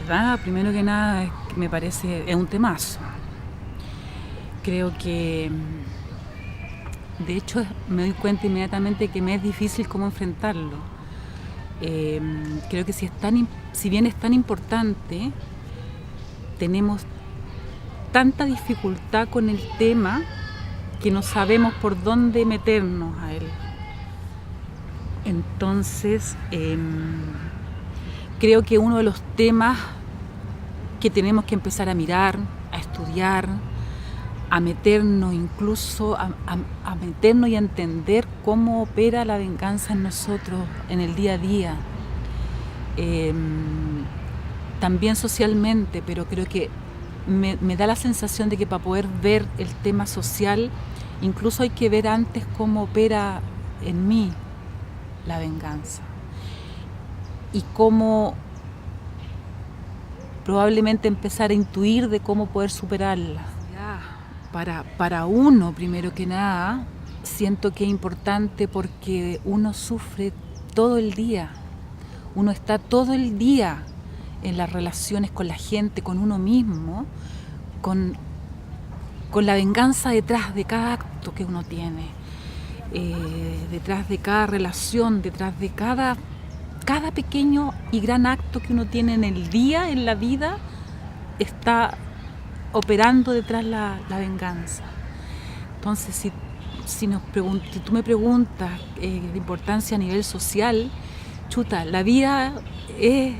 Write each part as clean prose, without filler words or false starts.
verdad, primero que nada, me parece, es un temazo. Creo que, de hecho, me doy cuenta inmediatamente que me es difícil cómo enfrentarlo. Creo que si bien es tan importante, tenemos tanta dificultad con el tema que no sabemos por dónde meternos a él. Entonces, creo que uno de los temas que tenemos que empezar a mirar, a estudiar, a meternos incluso, a meternos y a entender cómo opera la venganza en nosotros en el día a día. También socialmente, pero creo que me da la sensación de que para poder ver el tema social, incluso hay que ver antes cómo opera en mí la venganza y cómo probablemente empezar a intuir de cómo poder superarla. Para uno, primero que nada, siento que es importante porque uno sufre todo el día, uno está todo el día en las relaciones con la gente, con uno mismo, con la venganza detrás de cada acto que uno tiene, detrás de cada relación, detrás de cada pequeño y gran acto que uno tiene en el día, en la vida, está operando detrás la venganza. Entonces, si tú me preguntas de importancia a nivel social, chuta, la vida es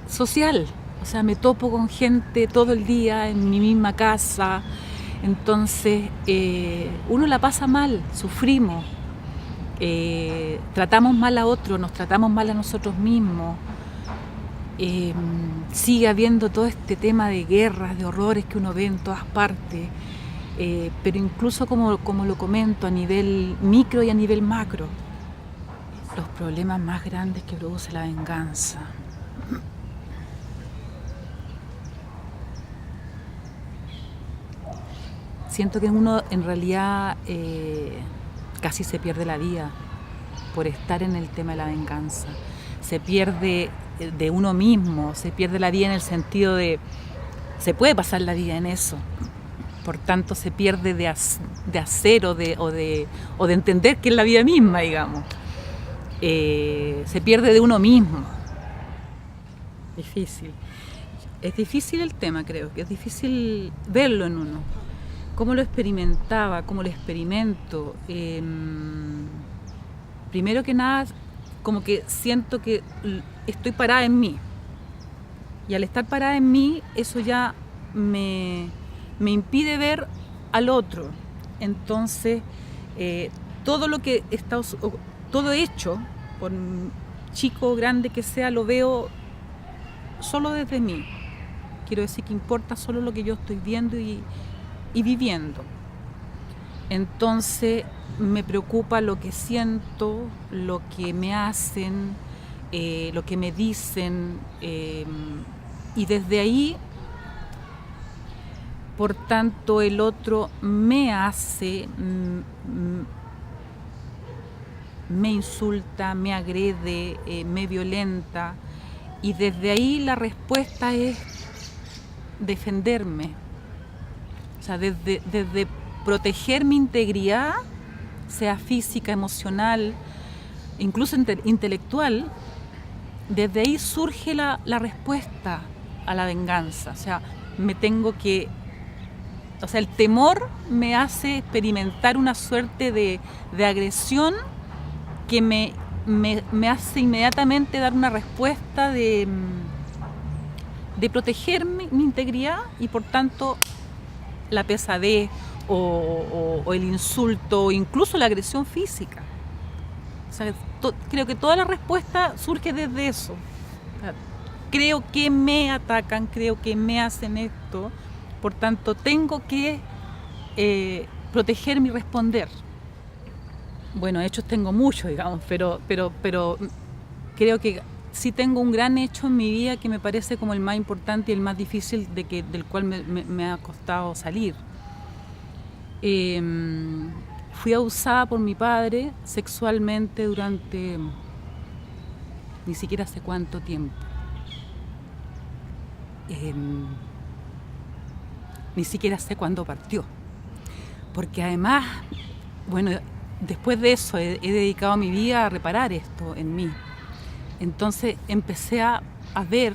social. O sea, me topo con gente todo el día en mi misma casa. Entonces, uno la pasa mal, sufrimos. Tratamos mal a otros, nos tratamos mal a nosotros mismos. Sigue habiendo todo este tema de guerras, de horrores que uno ve en todas partes, pero incluso como lo comento a nivel micro y a nivel macro, los problemas más grandes que produce la venganza. Siento que uno en realidad casi se pierde la vida por estar en el tema de la venganza. Se pierde de uno mismo, se pierde la vida en el sentido de se puede pasar la vida en eso. Por tanto, se pierde de hacer o de entender que es la vida misma, digamos. Se pierde de uno mismo. Difícil. Es difícil el tema, creo que es difícil verlo en uno. ¿Cómo lo experimentaba? ¿Cómo lo experimento? Primero que nada, como que siento que estoy parada en mí. Y al estar parada en mí, eso ya me impide ver al otro. Entonces, todo lo que está, todo hecho, por chico o grande que sea, lo veo solo desde mí. Quiero decir que importa solo lo que yo estoy viendo y viviendo. Entonces me preocupa lo que siento, lo que me hacen, lo que me dicen, y desde ahí, por tanto, el otro me hace, me insulta, me agrede, me violenta, y desde ahí la respuesta es defenderme. O sea, desde proteger mi integridad, sea física, emocional, incluso intelectual, desde ahí surge la respuesta a la venganza. O sea, el temor me hace experimentar una suerte de agresión que me hace inmediatamente dar una respuesta de proteger mi integridad y por tanto la pesadez o el insulto o incluso la agresión física. O sea, creo que toda la respuesta surge desde eso. O sea, creo que me atacan, creo que me hacen esto, por tanto tengo que protegerme y responder. Bueno, hechos tengo muchos, digamos, pero creo que sí tengo un gran hecho en mi vida que me parece como el más importante y el más difícil del cual me ha costado salir. Fui abusada por mi padre sexualmente durante ni siquiera sé cuánto tiempo. ni siquiera sé cuándo partió. Porque además, bueno, después de eso he dedicado mi vida a reparar esto en mí. Entonces empecé a ver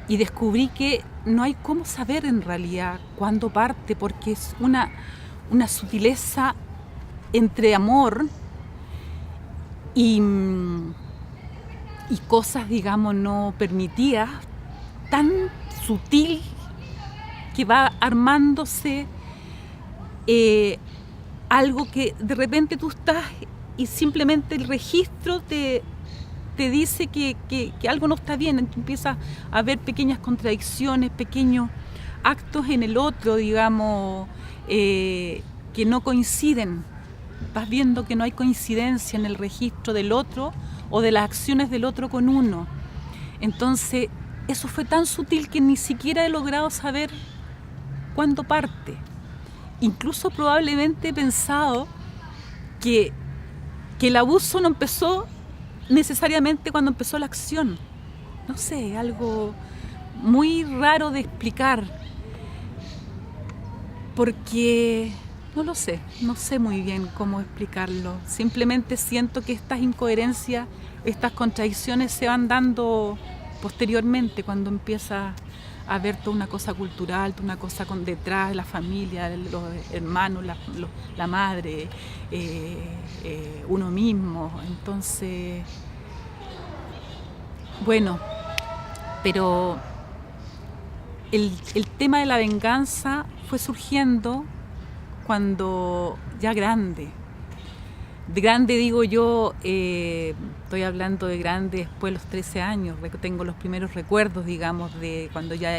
y descubrí que no hay cómo saber en realidad cuándo parte, porque es una sutileza entre amor y cosas, digamos, no permitidas, tan sutil que va armándose algo que de repente tú estás y simplemente el registro te dice que algo no está bien. Entonces empiezas a ver pequeñas contradicciones, pequeños actos en el otro, digamos, que no coinciden. Vas viendo que no hay coincidencia en el registro del otro o de las acciones del otro con uno. Entonces, eso fue tan sutil que ni siquiera he logrado saber cuándo parte. Incluso probablemente he pensado que el abuso no empezó necesariamente cuando empezó la acción. No sé, algo muy raro de explicar, porque no sé muy bien cómo explicarlo. Simplemente siento que estas incoherencias, estas contradicciones se van dando posteriormente, cuando empieza a ver toda una cosa cultural, toda una cosa con detrás, la familia, los hermanos, la madre, uno mismo. Entonces, bueno, pero el tema de la venganza fue surgiendo cuando ya grande. De grande digo yo, estoy hablando de grande después de los 13 años, tengo los primeros recuerdos, digamos, de cuando ya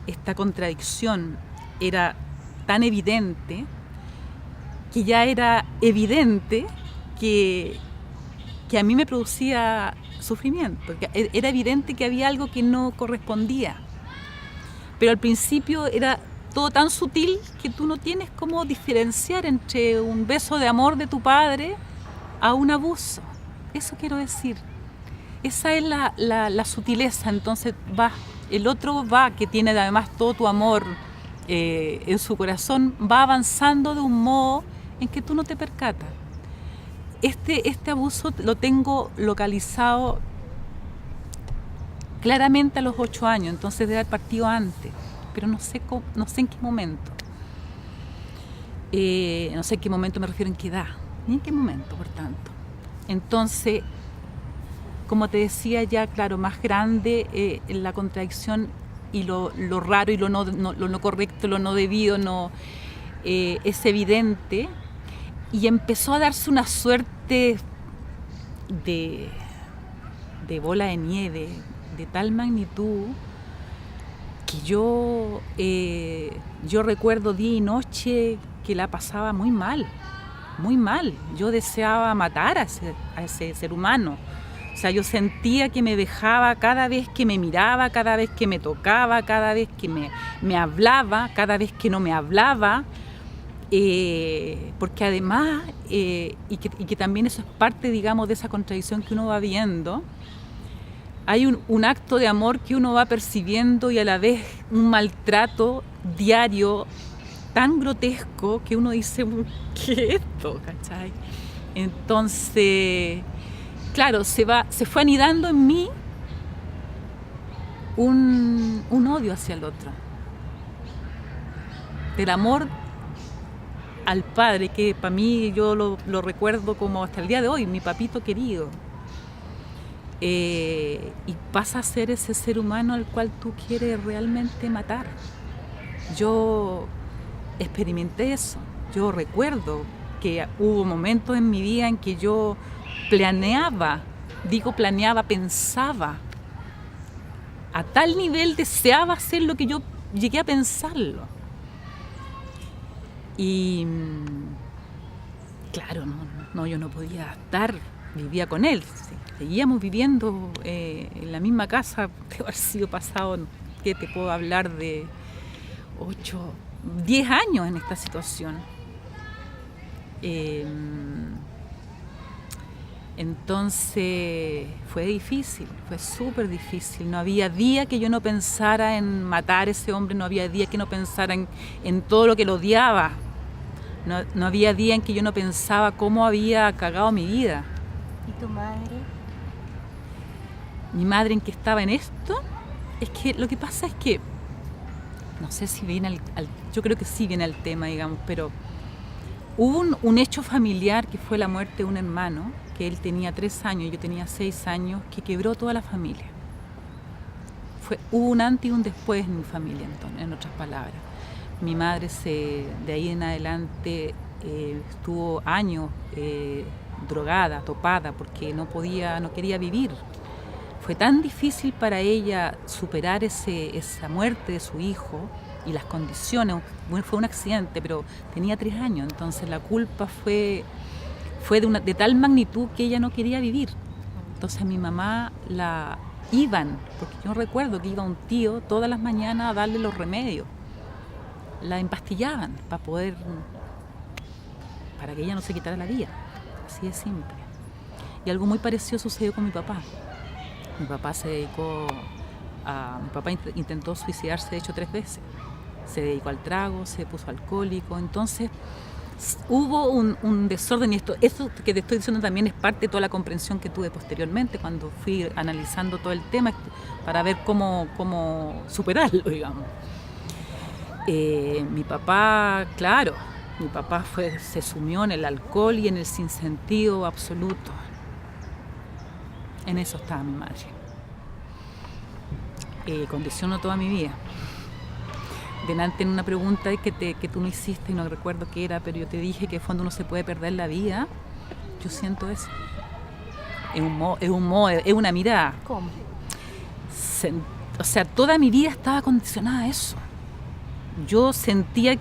esta contradicción era tan evidente, que ya era evidente que a mí me producía sufrimiento, que era evidente que había algo que no correspondía. Pero al principio era todo tan sutil que tú no tienes cómo diferenciar entre un beso de amor de tu padre a un abuso. Eso quiero decir. Esa es la sutileza. Entonces el otro que tiene además todo tu amor en su corazón, va avanzando de un modo en que tú no te percatas. Este abuso lo tengo localizado claramente a los 8 años, entonces debe haber partido antes, pero no sé en qué momento. No sé en qué momento, me refiero en qué edad, ni en qué momento, por tanto. Entonces, como te decía ya, claro, más grande, la contradicción y lo raro y lo no correcto, lo no debido, es evidente, y empezó a darse una suerte de bola de nieve de tal magnitud que yo recuerdo día y noche que la pasaba muy mal, muy mal. Yo deseaba matar a ese ser humano. O sea, yo sentía que me dejaba cada vez que me miraba, cada vez que me tocaba, cada vez que me hablaba, cada vez que no me hablaba. Porque además, y que también eso es parte, digamos, de esa contradicción que uno va viendo, hay un acto de amor que uno va percibiendo y a la vez un maltrato diario tan grotesco que uno dice, ¿qué es esto? ¿Cachai? Entonces, claro, se fue anidando en mí un odio hacia el otro. Del amor al padre, que para mí yo lo recuerdo como hasta el día de hoy, mi papito querido. Y pasa a ser ese ser humano al cual tú quieres realmente matar. Yo experimenté eso. Yo recuerdo que hubo momentos en mi vida en que yo pensaba. A tal nivel deseaba hacer lo que yo llegué a pensarlo. Y claro, yo no podía vivía con él. Seguíamos viviendo en la misma casa, debe haber sido pasado, ¿qué te puedo hablar? De 8, 10 años en esta situación. Entonces fue difícil, fue súper difícil. No había día que yo no pensara en matar a ese hombre, no había día que no pensara en todo lo que lo odiaba. No había día en que yo no pensaba cómo había cagado mi vida. ¿Y tu madre? Mi madre, en que estaba en esto, es que lo que pasa es que, no sé si viene yo creo que sí viene al tema, digamos, pero hubo un hecho familiar que fue la muerte de un hermano, que él tenía 3 años y yo tenía 6 años, que quebró toda la familia. Hubo un antes y un después en mi familia, entonces, en otras palabras. Mi madre de ahí en adelante estuvo años drogada, topada, porque no quería vivir. Fue tan difícil para ella superar esa muerte de su hijo y las condiciones. Bueno, fue un accidente, pero tenía 3 años, entonces la culpa fue de tal magnitud que ella no quería vivir. Entonces a mi mamá porque yo recuerdo que iba un tío todas las mañanas a darle los remedios. La empastillaban para que ella no se quitara la vida. Así de simple. Y algo muy parecido sucedió con mi papá. Mi papá intentó suicidarse, de hecho, 3 veces. Se dedicó al trago, se puso alcohólico. Entonces hubo un desorden, y eso que te estoy diciendo también es parte de toda la comprensión que tuve posteriormente cuando fui analizando todo el tema para ver cómo superarlo, digamos. Mi papá, claro, se sumió en el alcohol y en el sinsentido absoluto. En eso estaba mi madre. Condicionó toda mi vida. Delante en una pregunta que tú me hiciste y no recuerdo qué era, pero yo te dije que en fondo uno se puede perder la vida. Yo siento eso. Es una mirada. ¿Cómo? O sea, toda mi vida estaba condicionada a eso. Yo sentía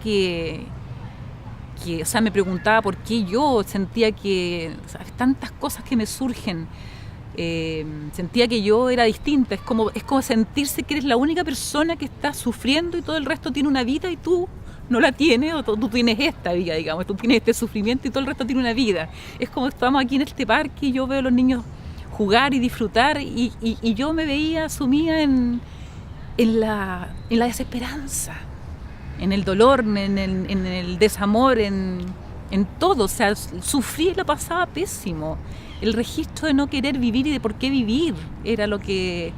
o sea, me preguntaba por qué yo, sentía que, o sea, tantas cosas que me surgen. Sentía que yo era distinta, es como sentirse que eres la única persona que está sufriendo y todo el resto tiene una vida y tú no la tienes, o tú tienes esta vida, digamos, tú tienes este sufrimiento y todo el resto tiene una vida. Es como estamos aquí en este parque y yo veo a los niños jugar y disfrutar y yo me veía sumida en la desesperanza, en el dolor, en el desamor, en todo. O sea, sufrí y la pasaba pésimo. El registro de no querer vivir y de por qué vivir era lo que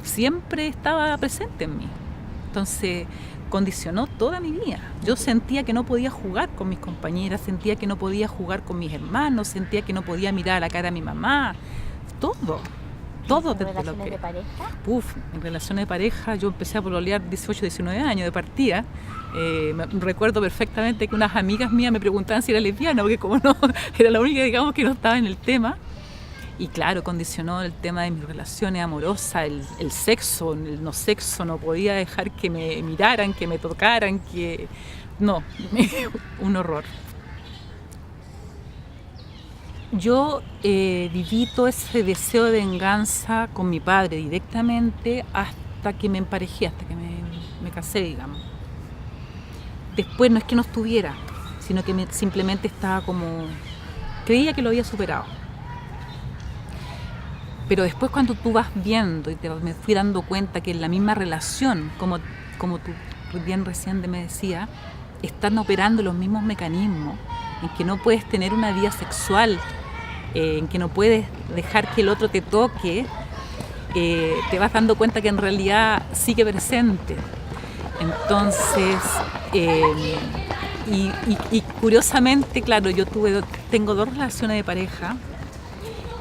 siempre estaba presente en mí. Entonces condicionó toda mi vida. Yo sentía que no podía jugar con mis compañeras, sentía que no podía jugar con mis hermanos, sentía que no podía mirar a la cara a mi mamá. Todo ¿En relaciones de pareja? En relaciones de pareja yo empecé a pololear 18, 19 años de partida. Recuerdo perfectamente que unas amigas mías me preguntaban si era lesbiana, porque como no, era la única, digamos, que no estaba en el tema. Y claro, condicionó el tema de mis relaciones amorosas, el sexo, el no sexo, no podía dejar que me miraran, que me tocaran, no, un horror. Yo viví todo ese deseo de venganza con mi padre directamente hasta que me emparejé, hasta que me casé, digamos. Después no es que no estuviera, sino que simplemente estaba creía que lo había superado. Pero después cuando tú vas viendo y me fui dando cuenta que en la misma relación, como tú bien recién me decías, están operando los mismos mecanismos, en que no puedes tener una vida sexual, en que no puedes dejar que el otro te toque, te vas dando cuenta que en realidad sigue presente. Entonces, y curiosamente, claro, tengo 2 relaciones de pareja,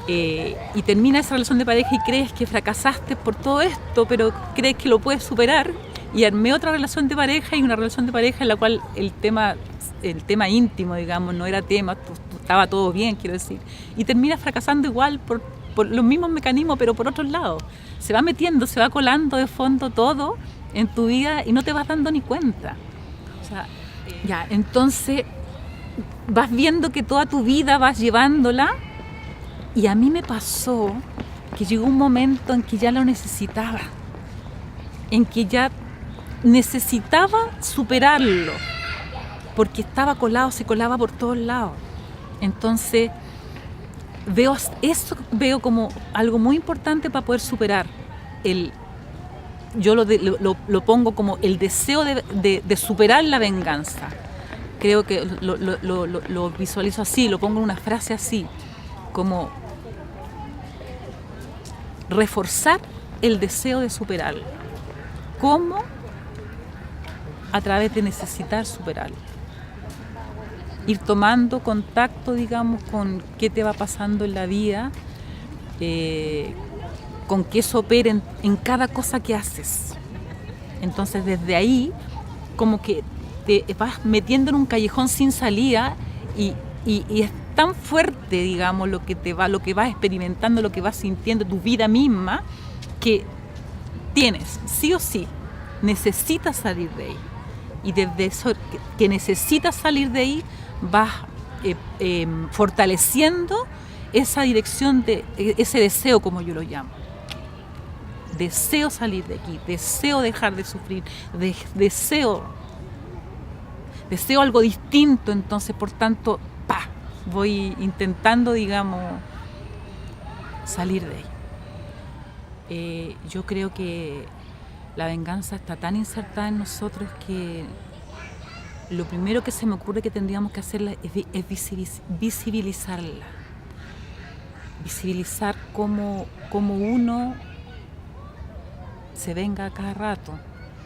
y termina esa relación de pareja y crees que fracasaste por todo esto, pero crees que lo puedes superar, y armé otra relación de pareja, y una relación de pareja en la cual el tema íntimo, digamos, no era tema, estaba todo bien, quiero decir, y terminas fracasando igual por los mismos mecanismos, pero por otros lados. Se va metiendo, se va colando de fondo todo en tu vida y no te vas dando ni cuenta. O sea, ya, entonces vas viendo que toda tu vida vas llevándola, y a mí me pasó que llegó un momento en que ya lo necesitaba, en que ya necesitaba superarlo, porque estaba colado, se colaba por todos lados. Entonces veo como algo muy importante para poder superar yo lo pongo como el deseo de superar la venganza. Creo que lo visualizo así, lo pongo en una frase así, como reforzar el deseo de superarlo. ¿Cómo? A través de necesitar superarlo. Ir tomando contacto, digamos, con qué te va pasando en la vida, con qué eso opera en cada cosa que haces. Entonces, desde ahí, como que te vas metiendo en un callejón sin salida y es tan fuerte, digamos, lo que vas experimentando, lo que vas sintiendo, tu vida misma, que tienes, sí o sí, necesitas salir de ahí. Y desde eso que necesitas salir de ahí, vas fortaleciendo esa dirección, ese deseo, como yo lo llamo. Deseo salir de aquí, deseo dejar de sufrir, deseo algo distinto. Entonces, por tanto, voy intentando, digamos, salir de ahí. Yo creo que la venganza está tan insertada en nosotros que lo primero que se me ocurre que tendríamos que hacerla es visibilizarla. Visibilizar cómo uno se venga a cada rato,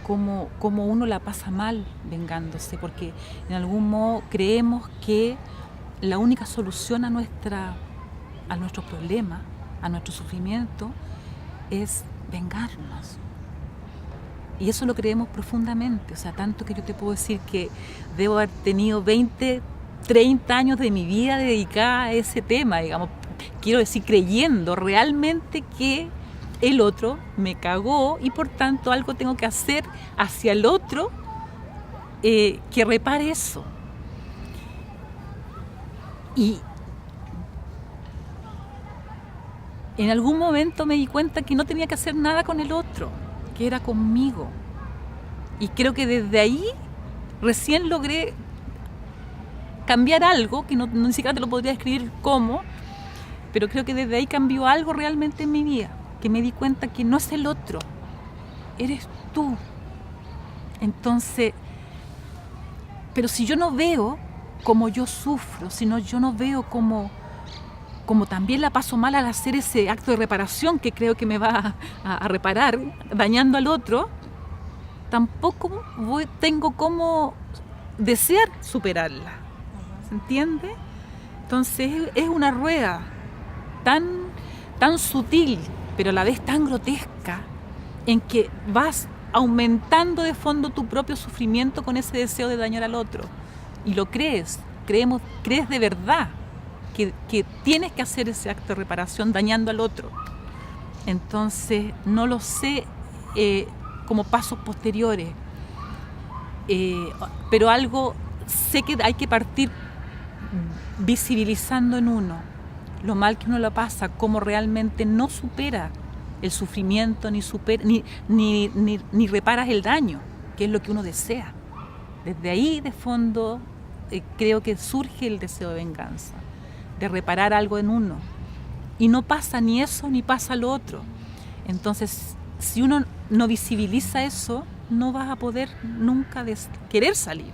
cómo uno la pasa mal vengándose, porque en algún modo creemos que la única solución a nuestros problemas, a nuestro sufrimiento, es vengarnos. Y eso lo creemos profundamente, o sea, tanto que yo te puedo decir que debo haber tenido 20, 30 años de mi vida dedicada a ese tema, digamos, quiero decir, creyendo realmente que el otro me cagó y por tanto algo tengo que hacer hacia el otro que repare eso. Y en algún momento me di cuenta que no tenía que hacer nada con el otro, que era conmigo. Y creo que desde ahí recién logré cambiar algo, que no ni siquiera te lo podría describir cómo, pero creo que desde ahí cambió algo realmente en mi vida, que me di cuenta que no es el otro, eres tú. Entonces, pero si yo no veo cómo yo sufro, yo no veo cómo también la paso mal al hacer ese acto de reparación que creo que me va a reparar, dañando al otro, tampoco tengo cómo desear superarla. ¿Se entiende? Entonces es una rueda tan sutil, pero a la vez tan grotesca, en que vas aumentando de fondo tu propio sufrimiento con ese deseo de dañar al otro. Y lo crees de verdad que tienes que hacer ese acto de reparación dañando al otro. Entonces no lo sé como pasos posteriores, pero algo sé que hay que partir visibilizando en uno lo mal que uno lo pasa, cómo realmente no supera el sufrimiento, ni reparas el daño, que es lo que uno desea. Desde ahí, de fondo, creo que surge el deseo de venganza, de reparar algo en uno. Y no pasa ni eso, ni pasa lo otro. Entonces, si uno no visibiliza eso, no vas a poder nunca querer salir.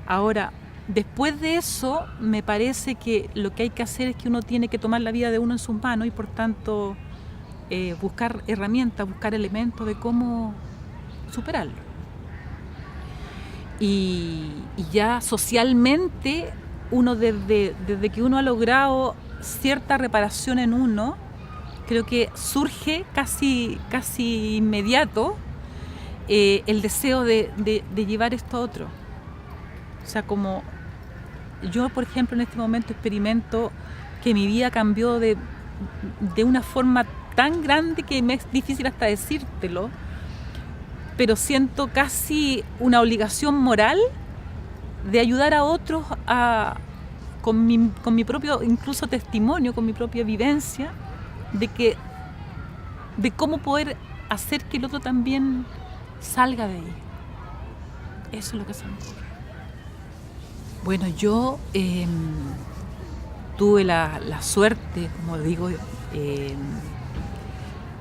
Ahora, después de eso, me parece que lo que hay que hacer es que uno tiene que tomar la vida de uno en sus manos y, por tanto, buscar herramientas, buscar elementos de cómo superarlo. Y ya socialmente, uno desde que uno ha logrado cierta reparación en uno, creo que surge casi inmediato el deseo de llevar esto a otro. O sea, como yo, por ejemplo, en este momento experimento que mi vida cambió de una forma tan grande que me es difícil hasta decírtelo, pero siento casi una obligación moral de ayudar a otros con mi propio incluso testimonio, con mi propia vivencia, de cómo poder hacer que el otro también salga de ahí. Eso es lo que se me ocurre. Bueno, yo tuve la suerte, como digo,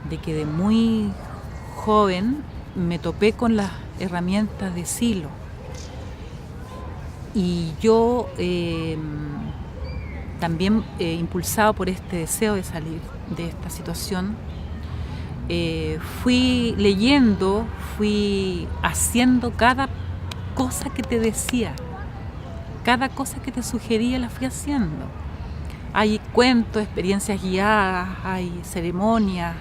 de que de muy joven me topé con las herramientas de Silo. Y yo, también impulsado por este deseo de salir de esta situación, fui leyendo, fui haciendo cada cosa que te decía, cada cosa que te sugería la fui haciendo. Hay cuentos, experiencias guiadas, hay ceremonias,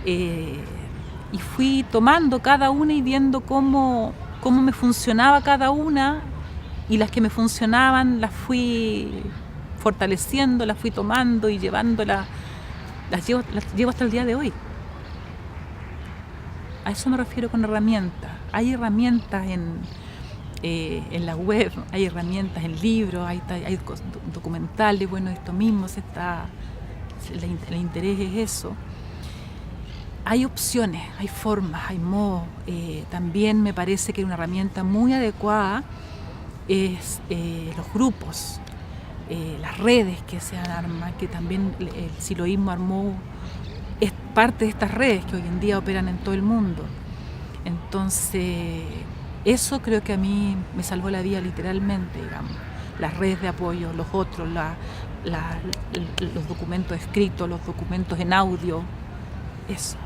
y fui tomando cada una y viendo cómo me funcionaba cada una, y las que me funcionaban las fui fortaleciendo, las fui tomando y llevándolas, las llevo hasta el día de hoy. A eso me refiero con herramientas. Hay herramientas en la web, hay herramientas en libros, hay documentales, bueno, esto mismo el interés es eso. Hay opciones, hay formas, hay modos. También me parece que una herramienta muy adecuada es los grupos, las redes que se arman, que también el siloísmo armó, es parte de estas redes que hoy en día operan en todo el mundo. Entonces, eso creo que a mí me salvó la vida literalmente, digamos. Las redes de apoyo, los otros, los documentos escritos, los documentos en audio, eso.